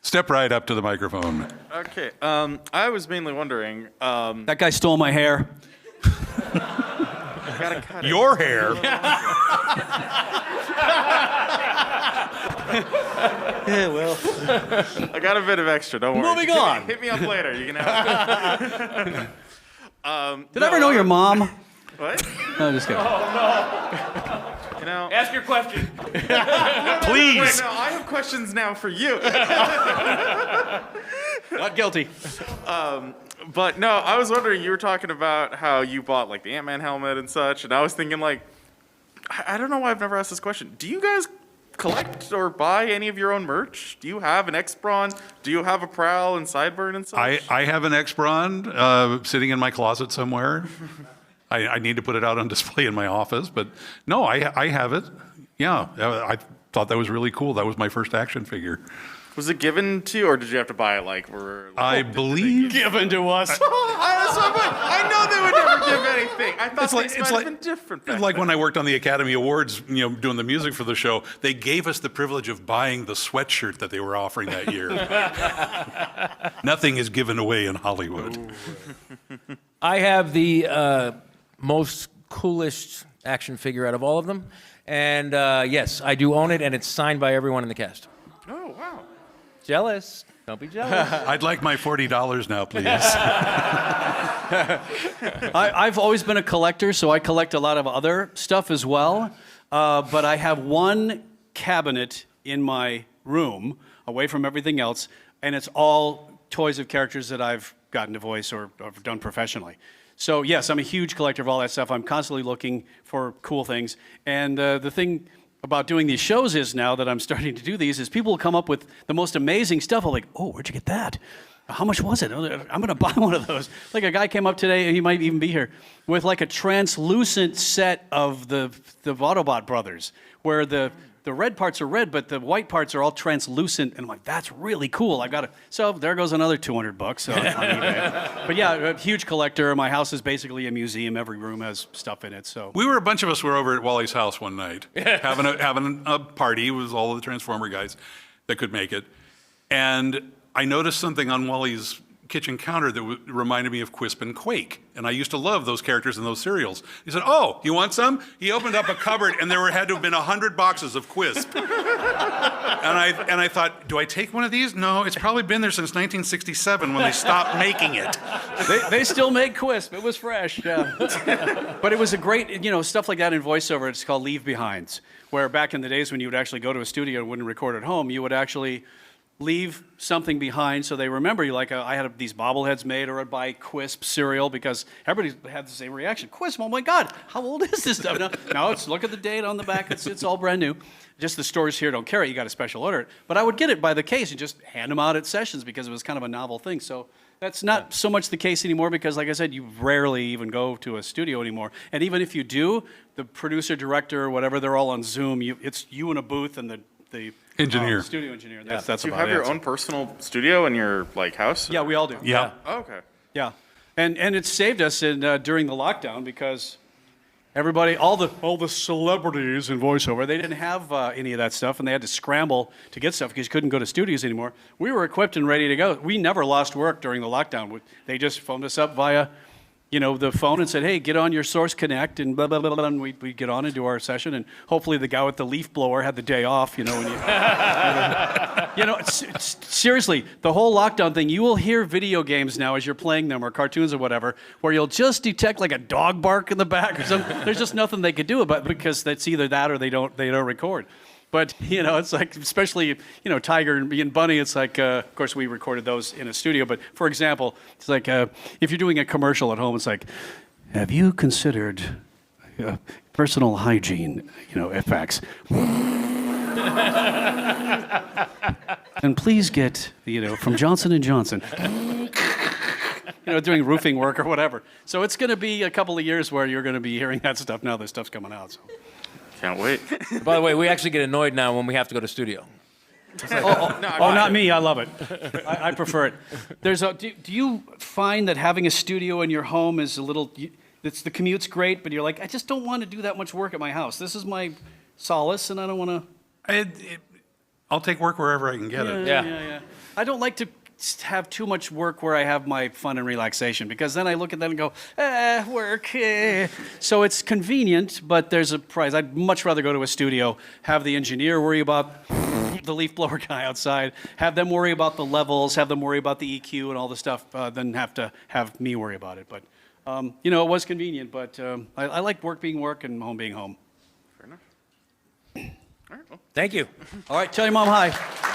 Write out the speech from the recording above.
Step right up to the microphone. Okay. I was mainly wondering. That guy stole my hair. Gotta cut it. Your hair. Yeah, well. I got a bit of extra. Don't worry. Moving on. Hit me up later. You can have it. Did I ever know your mom? What? No, just kidding. You know. Ask your question. Please. Wait, no, I have questions now for you. Not guilty. But no, I was wondering. You were talking about how you bought like the Ant-Man helmet and such, and I was thinking like, I don't know why I've never asked this question. Do you guys collect or buy any of your own merch? Do you have an X-Brawn? Do you have a Prowl and Sideburn and such? I have an X-Brawn sitting in my closet somewhere. I need to put it out on display in my office, but no, I have it. Yeah, I thought that was really cool. That was my first action figure. Was it given to you, or did you have to buy it like? I believe. Given to us. I know they would never give anything. I thought things might have been different back Like then. when I worked on the Academy Awards, doing the music for the show, they gave us the privilege of buying the sweatshirt that they were offering that year. Nothing is given away in Hollywood. I have the most coolest action figure out of all of them. And yes, I do own it, and it's signed by everyone in the cast. Oh, wow. Jealous. Don't be jealous. I'd like my $40 now, please. I've always been a collector, so I collect a lot of other stuff as well. But I have one cabinet in my room, away from everything else, and it's all toys of characters that I've gotten to voice or done professionally. So yes, I'm a huge collector of all that stuff. I'm constantly looking for cool things. And the thing about doing these shows is now that I'm starting to do these is people will come up with the most amazing stuff. I'm like, oh, where'd you get that? How much was it? I'm going to buy one of those. Like a guy came up today, he might even be here, with like a translucent set of the Autobot brothers, where the red parts are red, but the white parts are all translucent. And I'm like, that's really cool. I got it. So there goes another $200 on eBay. But yeah, a huge collector. My house is basically a museum. Every room has stuff in it. So A bunch of us were over at Wally's house one night, having a party with all of the Transformer guys that could make it. And I noticed something on Wally's kitchen counter that reminded me of Quisp and Quake. And I used to love those characters in those cereals. He said, oh, you want some? He opened up a cupboard and there had to have been 100 boxes of Quisp. and I thought, do I take one of these? No, it's probably been there since 1967 when they stopped making it. they still make Quisp. It was fresh. Yeah. But it was a great, stuff like that in voiceover. It's called leave behinds, where back in the days when you would actually go to a studio and wouldn't record at home, you would actually leave something behind so they remember you. Like I had these bobbleheads made, or I'd buy Quisp cereal because everybody had the same reaction. Quisp, oh my God, how old is this stuff? No, look at the date on the back. It's all brand new. Just the stores here don't carry it. You got to special order it. But I would get it by the case and just hand them out at sessions because it was kind of a novel thing. So that's not so much the case anymore because, like I said, you rarely even go to a studio anymore. And even if you do, the producer, director, or whatever, they're all on Zoom. It's you in a booth and the engineer. Studio engineer. That's Do you about have it. your own personal studio in your house? Yeah, we all do. Yeah. Oh, okay. Yeah. And it's saved us during the lockdown because everybody, all the celebrities in voiceover, they didn't have any of that stuff, and they had to scramble to get stuff because you couldn't go to studios anymore. We were equipped and ready to go. We never lost work during the lockdown. They just phoned us up via the phone and said, hey, get on your Source Connect, and blah, blah, blah, blah, and we'd get on and do our session, and hopefully the guy with the leaf blower had the day off, when seriously, the whole lockdown thing, you will hear video games now as you're playing them, or cartoons or whatever, where you'll just detect like a dog bark in the back or something. There's just nothing they could do about it because that's either that or they don't record. But, it's like, especially, Tiger and Bunny, it's like, of course, we recorded those in a studio. But, for example, it's like if you're doing a commercial at home, it's like, have you considered personal hygiene, effects? And please get, from Johnson & Johnson. Doing roofing work or whatever. So it's going to be a couple of years where you're going to be hearing that stuff now that stuff's coming out. So. Can't wait. By the way, we actually get annoyed now when we have to go to studio. Not me. I love it. I prefer it. Do you find that having a studio in your home is a little? The commute's great, but you're like, I just don't want to do that much work at my house. This is my solace, and I don't want to. I'll take work wherever I can get it. Yeah. I don't like to have too much work where I have my fun and relaxation, because then I look at that and go, work. So it's convenient, but there's a price. I'd much rather go to a studio, have the engineer worry about the leaf blower guy outside, have them worry about the levels, have them worry about the EQ and all the stuff, than have to have me worry about it. But, it was convenient, but I like work being work and home being home. Fair enough. All right, well. Thank you. All right, tell your mom hi.